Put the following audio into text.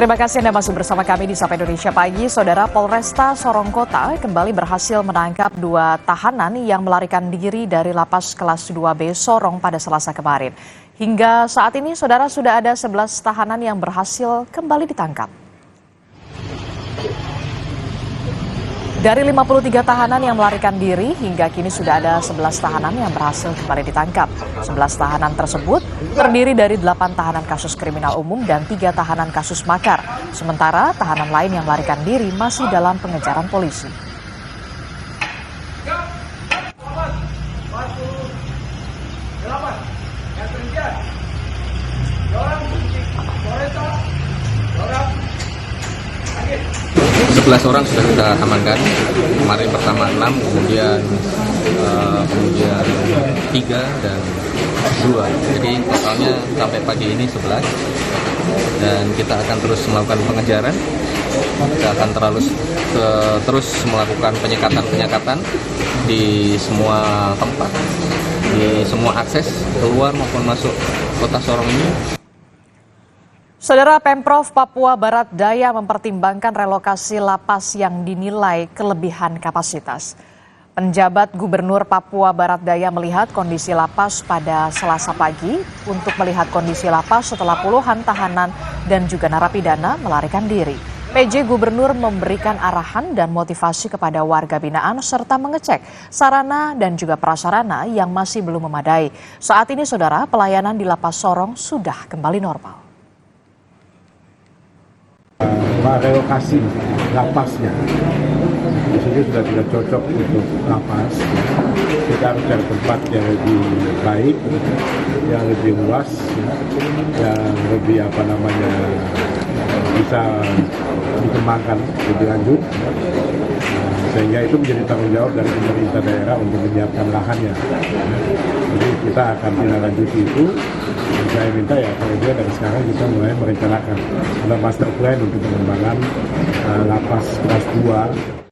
Terima kasih Anda masih bersama kami di Sapa Indonesia Pagi. Saudara, Polresta Sorong Kota kembali berhasil menangkap 2 tahanan yang melarikan diri dari lapas kelas 2B Sorong pada Selasa kemarin. Hingga saat ini, saudara, sudah ada 11 tahanan yang berhasil kembali ditangkap. Dari 53 tahanan yang melarikan diri, hingga kini sudah ada 11 tahanan yang berhasil kembali ditangkap. 11 tahanan tersebut terdiri dari 8 tahanan kasus kriminal umum dan 3 tahanan kasus makar. Sementara tahanan lain yang melarikan diri masih dalam pengejaran polisi. Sebelas orang sudah kita amankan. Kemarin pertama 6, kemudian 3 dan 2. Jadi totalnya sampai pagi ini 11. Dan kita akan terus melakukan pengejaran. Kita akan terus melakukan penyekatan di semua tempat, di semua akses keluar maupun masuk kota Sorong ini. Saudara, Pemprov Papua Barat Daya mempertimbangkan relokasi lapas yang dinilai kelebihan kapasitas. Penjabat Gubernur Papua Barat Daya melihat kondisi lapas pada Selasa pagi untuk melihat kondisi lapas setelah puluhan tahanan dan juga narapidana melarikan diri. PJ Gubernur memberikan arahan dan motivasi kepada warga binaan serta mengecek sarana dan juga prasarana yang masih belum memadai. Saat ini, saudara, pelayanan di lapas Sorong sudah kembali normal. Relokasi lapasnya di sini sudah tidak cocok untuk lapas. Kita harus cari tempat yang lebih baik, yang lebih luas, yang lebih bisa dikembangkan lebih lanjut, sehingga itu menjadi tanggung jawab dari pemerintah daerah untuk menyiapkan lahannya. Jadi kita akan tindak itu. Saya minta ya kalau dia dari sekarang kita mulai merencanakan ada master plan untuk pengembangan lapas kelas 2.